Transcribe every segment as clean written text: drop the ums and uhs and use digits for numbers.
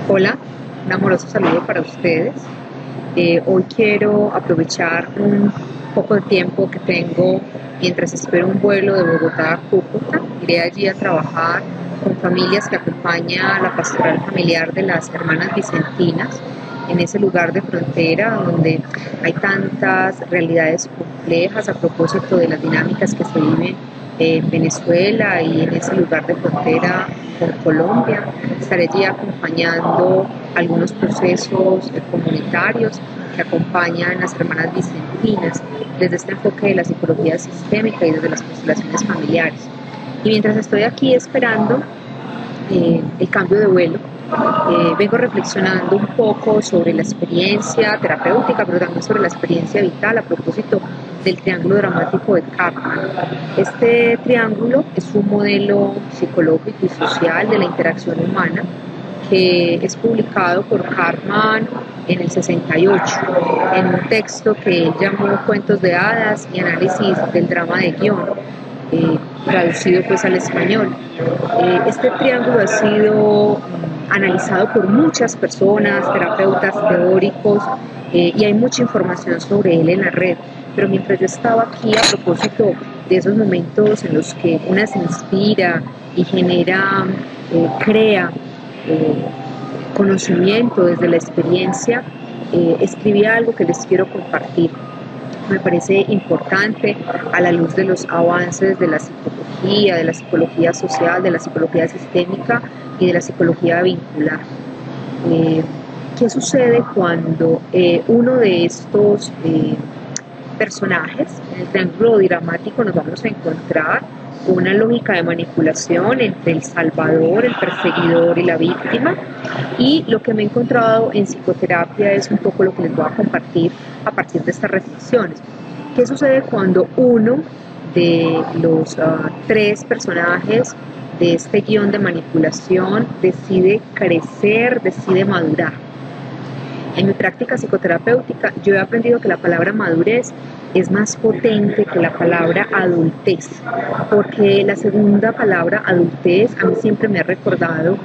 Hola, un amoroso saludo para ustedes. Hoy quiero aprovechar un poco de tiempo que tengo mientras espero un vuelo de Bogotá a Cúcuta. Iré allí a trabajar con familias que acompaña la pastoral familiar de las hermanas vicentinas en ese lugar de frontera donde hay tantas realidades complejas a propósito de las dinámicas que se viven en Venezuela y en ese lugar de frontera con Colombia. Estaré allí acompañando algunos procesos comunitarios que acompañan a las hermanas vicentinas desde este enfoque de la psicología sistémica y desde las constelaciones familiares. Y mientras estoy aquí esperando el cambio de vuelo, vengo reflexionando un poco sobre la experiencia terapéutica, pero también sobre la experiencia vital a propósito del triángulo dramático de Karpman. Este triángulo es un modelo psicológico y social de la interacción humana que es publicado por Karpman en el 68, en un texto que él llamó Cuentos de Hadas y Análisis del Drama de Guión, traducido pues al español. Este triángulo ha sido analizado por muchas personas, terapeutas teóricos, y hay mucha información sobre él en la red. Pero mientras yo estaba aquí, a propósito de esos momentos en los que una se inspira y genera, crea conocimiento desde la experiencia, escribí algo que les quiero compartir. Me parece importante a la luz de los avances de la psicología social, de la psicología sistémica y de la psicología vincular. ¿Qué sucede cuando uno de estos personajes, en el triángulo dramático, nos vamos a encontrar una lógica de manipulación entre el salvador, el perseguidor y la víctima? Y lo que me he encontrado en psicoterapia es un poco lo que les voy a compartir a partir de estas reflexiones. ¿Qué sucede cuando uno de los tres personajes de este guión de manipulación decide crecer, decide madurar? En mi práctica psicoterapéutica yo he aprendido que la palabra madurez es más potente que la palabra adultez, porque la segunda palabra adultez a mí siempre me ha recordado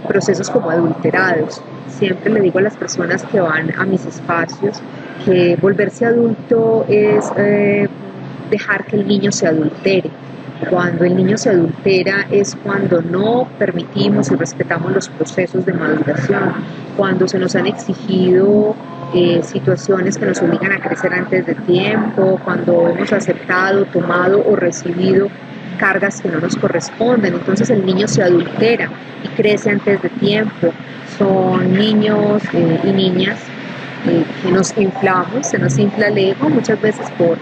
procesos como adulterados. Siempre le digo a las personas que van a mis espacios que volverse adulto es dejar que el niño se adultere. Cuando el niño se adultera es cuando no permitimos y respetamos los procesos de maduración, cuando se nos han exigido situaciones que nos obligan a crecer antes de tiempo, cuando hemos aceptado, tomado o recibido cargas que no nos corresponden. Entonces el niño se adultera y crece antes de tiempo. Son niños y niñas que nos inflamos, se nos infla el ego muchas veces por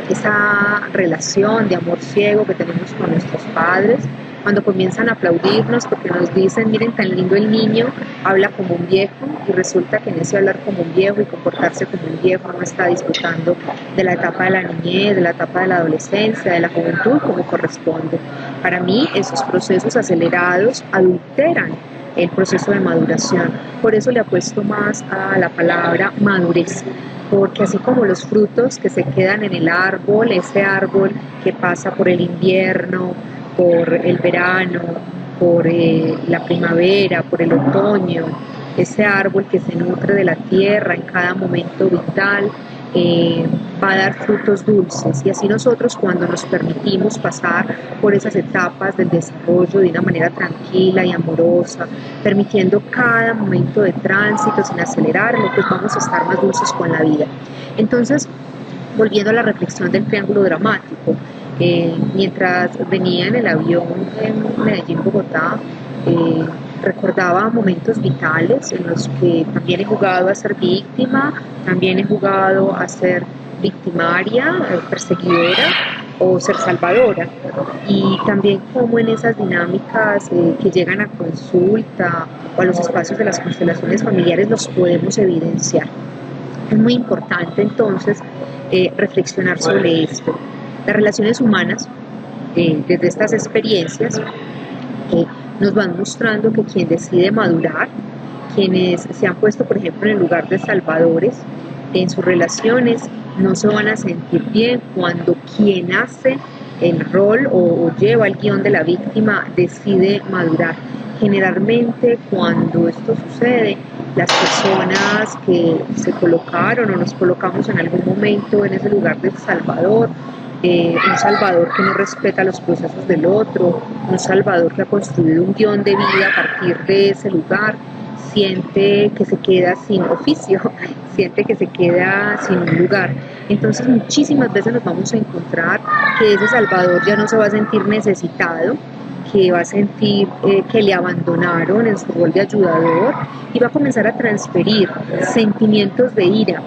esa relación de amor ciego que tenemos con nuestros padres, cuando comienzan a aplaudirnos porque nos dicen, miren tan lindo el niño, habla como un viejo, y resulta que en ese hablar como un viejo y comportarse como un viejo no está disfrutando de la etapa de la niñez, de la etapa de la adolescencia, de la juventud como corresponde. Para mí esos procesos acelerados adulteran el proceso de maduración. Por eso le apuesto más a la palabra madurez, porque así como los frutos que se quedan en el árbol, ese árbol que pasa por el invierno, por el verano, por la primavera, por el otoño, ese árbol que se nutre de la tierra en cada momento vital, va a dar frutos dulces. Y así nosotros, cuando nos permitimos pasar por esas etapas del desarrollo de una manera tranquila y amorosa, permitiendo cada momento de tránsito sin acelerarlo, pues vamos a estar más dulces con la vida. Entonces, volviendo a la reflexión del triángulo dramático, mientras venía en el avión en Medellín-Bogotá, recordaba momentos vitales en los que también he jugado a ser víctima, también he jugado a ser victimaria, perseguidora o ser salvadora, y también como en esas dinámicas que llegan a consulta o a los espacios de las constelaciones familiares los podemos evidenciar. Es muy importante entonces reflexionar sobre esto. Las relaciones humanas, desde estas experiencias, nos van mostrando que quien decide madurar, quienes se han puesto, por ejemplo, en el lugar de salvadores, en sus relaciones no se van a sentir bien cuando quien hace el rol o lleva el guión de la víctima decide madurar. Generalmente cuando esto sucede, las personas que se colocaron o nos colocamos en algún momento en ese lugar del Salvador, un Salvador que no respeta los procesos del otro, un Salvador que ha construido un guión de vida a partir de ese lugar, siente que se queda sin oficio, siente que se queda sin un lugar. Entonces muchísimas veces nos vamos a encontrar que ese Salvador ya no se va a sentir necesitado, que va a sentir que le abandonaron en su rol de ayudador y va a comenzar a transferir sentimientos de ira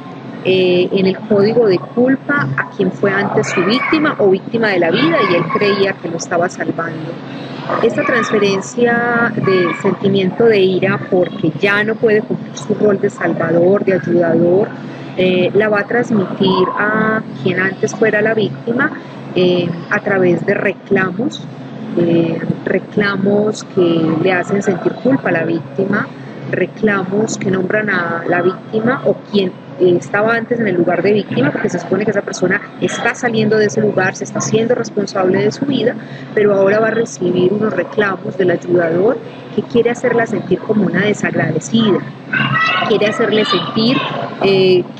en el código de culpa a quien fue antes su víctima o víctima de la vida y él creía que lo estaba salvando. Esta transferencia de sentimiento de ira porque ya no puede cumplir su rol de salvador, de ayudador, la va a transmitir a quien antes fuera la víctima a través de reclamos, reclamos que le hacen sentir culpa a la víctima, reclamos que nombran a la víctima o quien estaba antes en el lugar de víctima, porque se supone que esa persona está saliendo de ese lugar, se está haciendo responsable de su vida, pero ahora va a recibir unos reclamos del ayudador que quiere hacerla sentir como una desagradecida, quiere hacerle sentir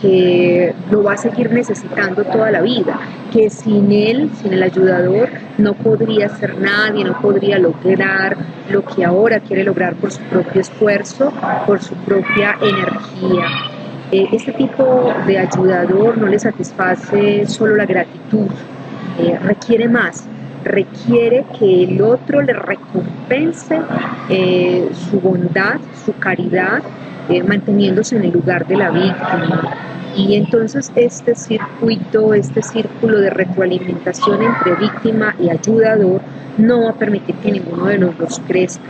que lo va a seguir necesitando toda la vida, que sin él, sin el ayudador, no podría ser nadie, no podría lograr lo que ahora quiere lograr por su propio esfuerzo, por su propia energía. Este tipo de ayudador no le satisface solo la gratitud, requiere más, requiere que el otro le recompense su bondad, su caridad, manteniéndose en el lugar de la víctima. Y entonces este circuito, este círculo de retroalimentación entre víctima y ayudador no va a permitir que ninguno de los dos crezca,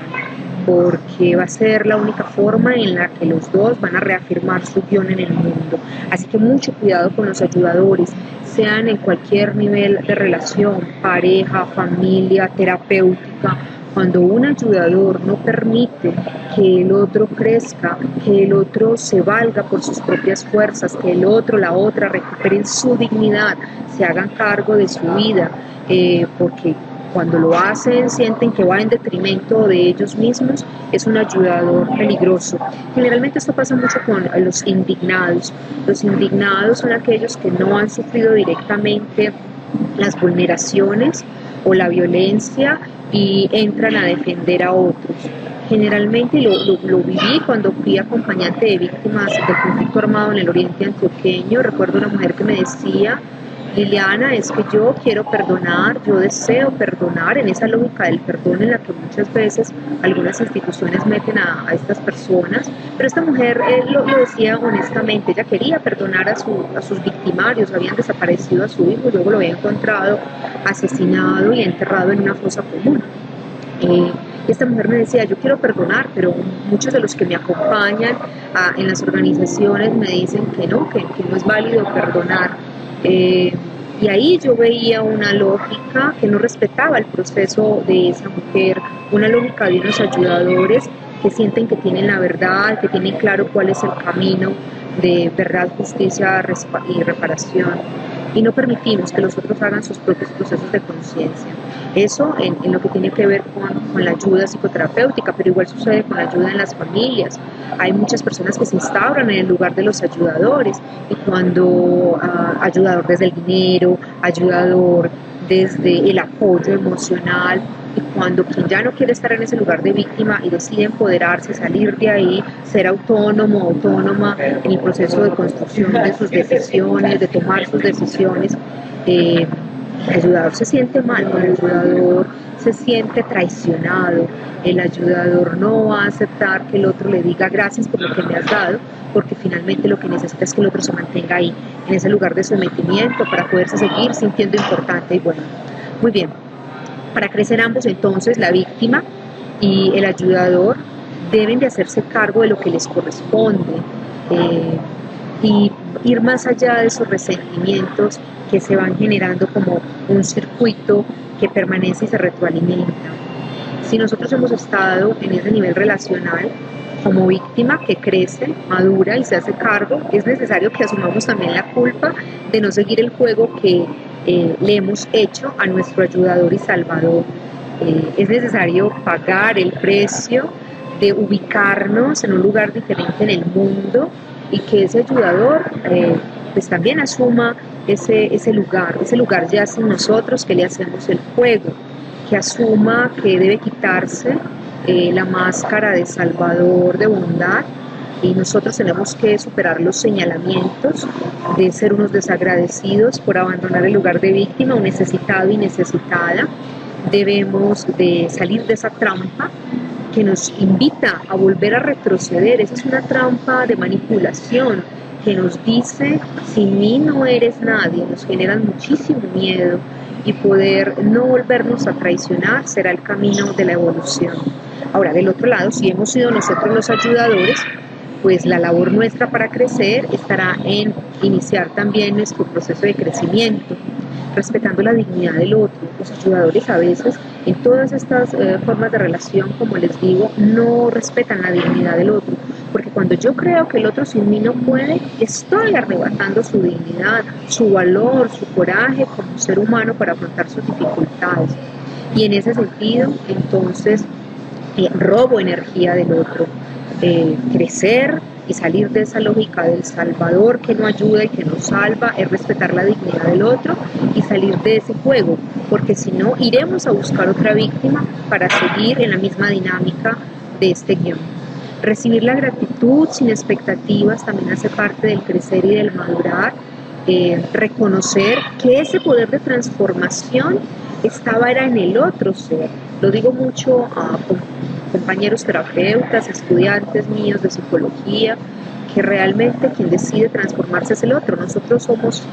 porque va a ser la única forma en la que los dos van a reafirmar su guión en el mundo. Así que mucho cuidado con los ayudadores, sean en cualquier nivel de relación, pareja, familia, terapéutica. Cuando un ayudador no permite que el otro crezca, que el otro se valga por sus propias fuerzas, que el otro, la otra recuperen su dignidad, se hagan cargo de su vida, porque cuando lo hacen sienten que va en detrimento de ellos mismos, es un ayudador peligroso. Generalmente esto pasa mucho con los indignados. Los indignados son aquellos que no han sufrido directamente las vulneraciones o la violencia y entran a defender a otros. Generalmente lo viví cuando fui acompañante de víctimas del conflicto armado en el oriente antioqueño. Recuerdo una mujer que me decía: Liliana, es que yo quiero perdonar, yo deseo perdonar, en esa lógica del perdón en la que muchas veces algunas instituciones meten a estas personas, pero esta mujer lo decía honestamente, ella quería perdonar a sus victimarios, habían desaparecido a su hijo y luego lo había encontrado asesinado y enterrado en una fosa común. Esta mujer me decía: yo quiero perdonar, pero muchos de los que me acompañan en las organizaciones me dicen que no es válido perdonar. Y ahí yo veía una lógica que no respetaba el proceso de esa mujer, una lógica de unos ayudadores que sienten que tienen la verdad, que tienen claro cuál es el camino de verdad, justicia y reparación. Y no permitimos que los otros hagan sus propios procesos de conciencia. Eso en lo que tiene que ver con la ayuda psicoterapéutica, pero igual sucede con la ayuda en las familias. Hay muchas personas que se instauran en el lugar de los ayudadores y cuando ayudador desde el dinero, ayudador desde el apoyo emocional, y cuando quien ya no quiere estar en ese lugar de víctima y decide empoderarse, salir de ahí, ser autónomo, autónoma en el proceso de construcción de sus decisiones, de tomar sus decisiones, el ayudador se siente mal, el ayudador se siente traicionado, el ayudador no va a aceptar que el otro le diga gracias por lo que me has dado, porque finalmente lo que necesita es que el otro se mantenga ahí, en ese lugar de sometimiento, para poderse seguir sintiendo importante. Y bueno, muy bien. Para crecer ambos, entonces, la víctima y el ayudador deben de hacerse cargo de lo que les corresponde y ir más allá de esos resentimientos que se van generando como un circuito que permanece y se retroalimenta. Si nosotros hemos estado en ese nivel relacional como víctima que crece, madura y se hace cargo, es necesario que asumamos también la culpa de no seguir el juego que le hemos hecho a nuestro ayudador y salvador. Es necesario pagar el precio de ubicarnos en un lugar diferente en el mundo y que ese ayudador pues también asuma ese lugar ya sin nosotros que le hacemos el juego, que asuma que debe quitarse la máscara de salvador, de bondad, y nosotros tenemos que superar los señalamientos de ser unos desagradecidos por abandonar el lugar de víctima o necesitado y necesitada. Debemos de salir de esa trampa que nos invita a volver a retroceder. Esa es una trampa de manipulación que nos dice, sin mí no eres nadie. Nos generan muchísimo miedo y poder no volvernos a traicionar será el camino de la evolución. Ahora, del otro lado, si hemos sido nosotros los ayudadores, pues la labor nuestra para crecer estará en iniciar también nuestro proceso de crecimiento, respetando la dignidad del otro. Los ayudadores a veces, en todas estas formas de relación, como les digo, no respetan la dignidad del otro, porque cuando yo creo que el otro sin mí no puede, estoy arrebatando su dignidad, su valor, su coraje como ser humano para afrontar sus dificultades. Y en ese sentido, entonces, robo energía del otro. Crecer y salir de esa lógica del salvador que no ayuda y que no salva es respetar la dignidad del otro y salir de ese juego, porque si no iremos a buscar otra víctima para seguir en la misma dinámica de este guión. Recibir la gratitud sin expectativas también hace parte del crecer y del madurar. Reconocer que ese poder de transformación era en el otro ser. Lo digo mucho a compañeros terapeutas, estudiantes míos de psicología, que realmente quien decide transformarse es el otro. Nosotros somos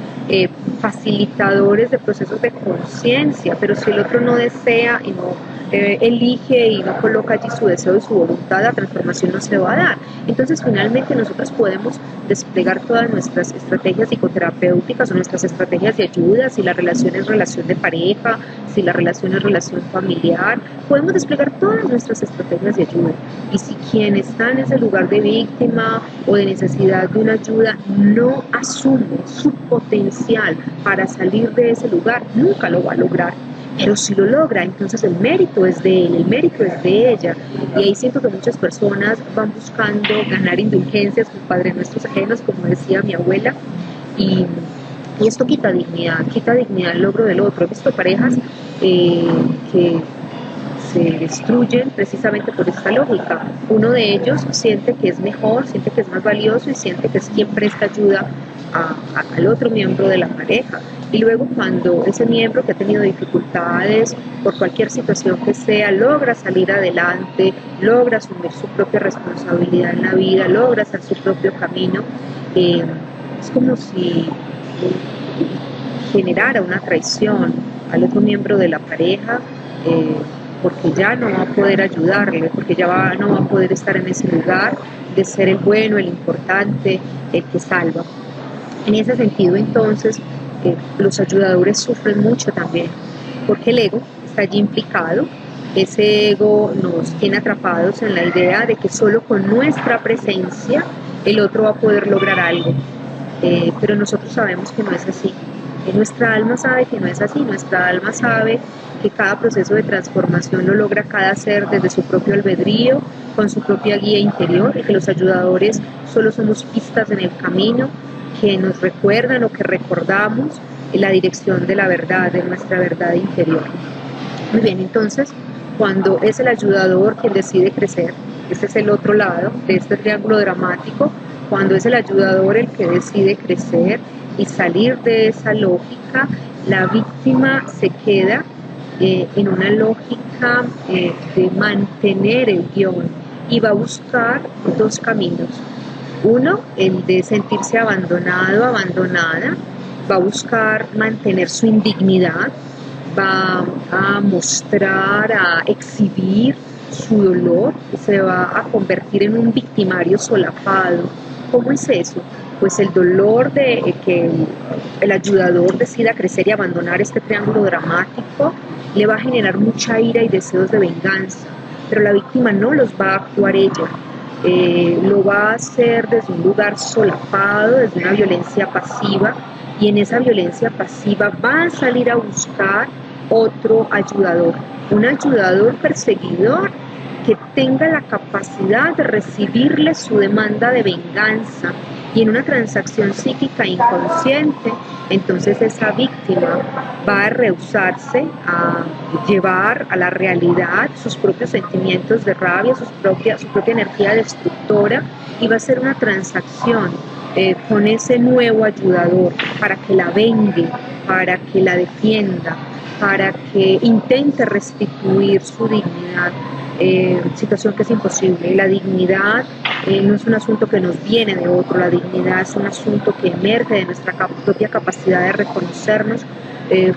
facilitadores de procesos de conciencia, pero si el otro no desea y no elige y no coloca allí su deseo y su voluntad, la transformación no se va a dar. Entonces finalmente nosotros podemos desplegar todas nuestras estrategias psicoterapéuticas o nuestras estrategias de ayuda, si la relación es relación de pareja, si la relación es relación familiar, podemos desplegar todas nuestras estrategias de ayuda. Y si quien está en ese lugar de víctima o de necesidad de una ayuda no asume su potencial para salir de ese lugar, nunca lo va a lograr. Pero si lo logra, entonces el mérito es de él, el mérito es de ella. Y ahí siento que muchas personas van buscando ganar indulgencias con Padre Nuestros ajenos, como decía mi abuela, y esto quita dignidad el logro del otro. He visto parejas que se destruyen precisamente por esta lógica. Uno de ellos siente que es mejor, siente que es más valioso y siente que es quien presta ayuda al otro miembro de la pareja. Y luego cuando ese miembro que ha tenido dificultades por cualquier situación que sea, logra salir adelante, logra asumir su propia responsabilidad en la vida, logra hacer su propio camino, es como si generara una traición al otro miembro de la pareja, porque ya no va a poder ayudarle, porque ya no va a poder estar en ese lugar de ser el bueno, el importante, el que salva. En ese sentido, entonces, los ayudadores sufren mucho también, porque el ego está allí implicado. Ese ego nos tiene atrapados en la idea de que solo con nuestra presencia el otro va a poder lograr algo, pero nosotros sabemos que no es así. Nuestra alma sabe que no es así, nuestra alma sabe que cada proceso de transformación lo logra cada ser desde su propio albedrío, con su propia guía interior, y que los ayudadores solo somos pistas en el camino que nos recuerdan o que recordamos la dirección de la verdad, de nuestra verdad interior. Muy bien, entonces, cuando es el ayudador quien decide crecer, este es el otro lado de este triángulo dramático, cuando es el ayudador el que decide crecer y salir de esa lógica, la víctima se queda en una lógica de mantener el guión y va a buscar dos caminos. Uno, el de sentirse abandonado, abandonada, va a buscar mantener su indignidad, va a mostrar, a exhibir su dolor y se va a convertir en un victimario solapado. ¿Cómo es eso? Pues el dolor de que el ayudador decida crecer y abandonar este triángulo dramático le va a generar mucha ira y deseos de venganza, pero la víctima no los va a actuar ella. Lo va a hacer desde un lugar solapado, desde una violencia pasiva, y en esa violencia pasiva va a salir a buscar otro ayudador. un ayudador perseguidor que tenga la capacidad de recibirle su demanda de venganza y en una transacción psíquica inconsciente, entonces esa víctima va a rehusarse a llevar a la realidad sus propios sentimientos de rabia, su propia energía destructora, y va a ser una transacción con ese nuevo ayudador para que la vengue, para que la defienda, para que intente restituir su dignidad. Situación que es imposible. La dignidad no es un asunto que nos viene de otro, la dignidad es un asunto que emerge de nuestra propia capacidad de reconocernos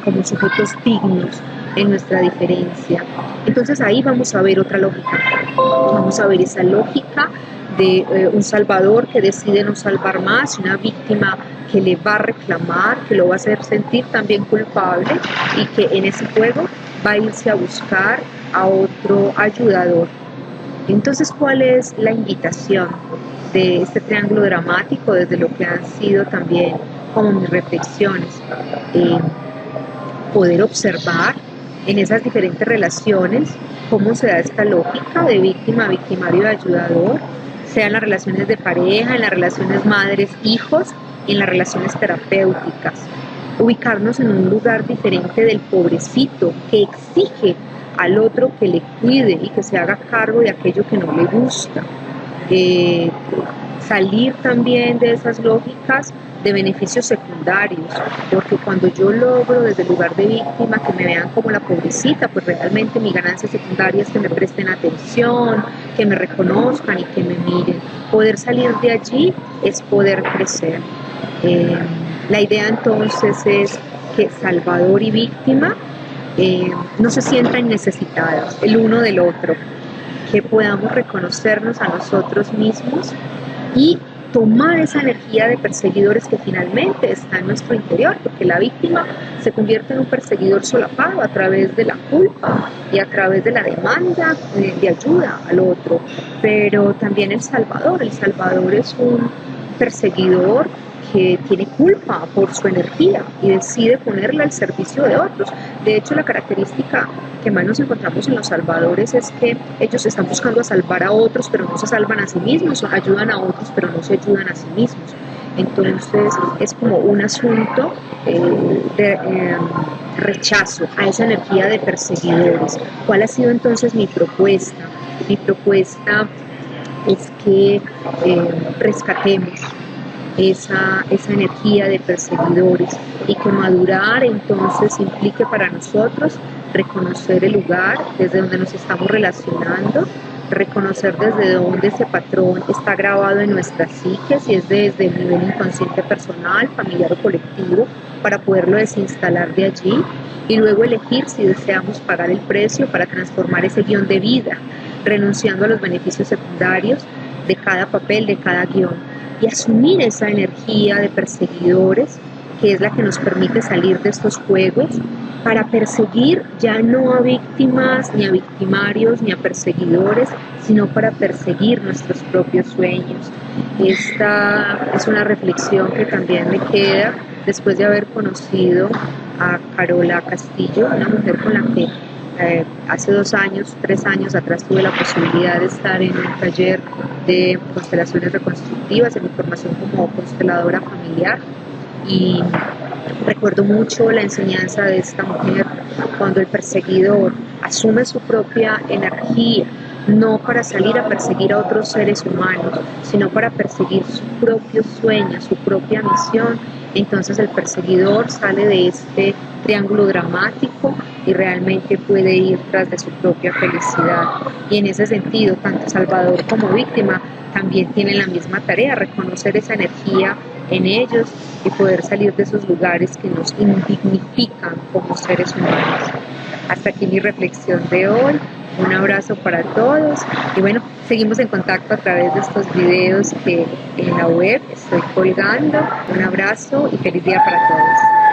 como sujetos dignos en nuestra diferencia. Entonces ahí vamos a ver otra lógica, vamos a ver esa lógica de un salvador que decide no salvar más, una víctima que le va a reclamar, que lo va a hacer sentir también culpable y que en ese juego va a irse a buscar a otro ayudador. Entonces, ¿cuál es la invitación de este triángulo dramático desde lo que han sido también como mis reflexiones? Poder observar en esas diferentes relaciones cómo se da esta lógica de víctima, victimario y ayudador, sea en las relaciones de pareja, en las relaciones madres-hijos y en las relaciones terapéuticas. Ubicarnos en un lugar diferente del pobrecito que exige al otro que le cuide y que se haga cargo de aquello que no le gusta. Salir también de esas lógicas de beneficios secundarios, porque cuando yo logro desde el lugar de víctima que me vean como la pobrecita, pues realmente mi ganancia secundaria es que me presten atención, que me reconozcan y que me miren. Poder salir de allí es poder crecer. La idea entonces es que salvador y víctima no se sientan necesitadas el uno del otro, que podamos reconocernos a nosotros mismos y tomar esa energía de perseguidores que finalmente está en nuestro interior, porque la víctima se convierte en un perseguidor solapado a través de la culpa y a través de la demanda de ayuda al otro, pero también el salvador es un perseguidor que tiene culpa por su energía y decide ponerla al servicio de otros. De hecho, la característica que más nos encontramos en los salvadores es que ellos están buscando a salvar a otros, pero no se salvan a sí mismos, o ayudan a otros, pero no se ayudan a sí mismos. Entonces, es como un asunto de rechazo a esa energía de perseguidores. ¿Cuál ha sido entonces mi propuesta? Mi propuesta es que rescatemos esa energía de perseguidores y que madurar entonces implique para nosotros reconocer el lugar desde donde nos estamos relacionando, reconocer desde dónde ese patrón está grabado en nuestra psique, si es desde el nivel inconsciente personal, familiar o colectivo, para poderlo desinstalar de allí y luego elegir si deseamos pagar el precio para transformar ese guión de vida, renunciando a los beneficios secundarios de cada papel, de cada guión, y asumir esa energía de perseguidores que es la que nos permite salir de estos juegos para perseguir ya no a víctimas, ni a victimarios, ni a perseguidores, sino para perseguir nuestros propios sueños. Esta es una reflexión que también me queda después de haber conocido a Carola Castillo, una mujer con la que hace 2 años, 3 años atrás tuve la posibilidad de estar en un taller de constelaciones reconstructivas, en mi formación como consteladora familiar, y recuerdo mucho la enseñanza de esta mujer cuando el perseguidor asume su propia energía, no para salir a perseguir a otros seres humanos, sino para perseguir su propio sueño, su propia misión. Entonces el perseguidor sale de este triángulo dramático y realmente puede ir tras de su propia felicidad. Y en ese sentido, tanto salvador como víctima también tienen la misma tarea, reconocer esa energía en ellos y poder salir de esos lugares que nos indignifican como seres humanos. Hasta aquí mi reflexión de hoy. Un abrazo para todos y bueno, seguimos en contacto a través de estos videos que en la web estoy colgando. Un abrazo y feliz día para todos.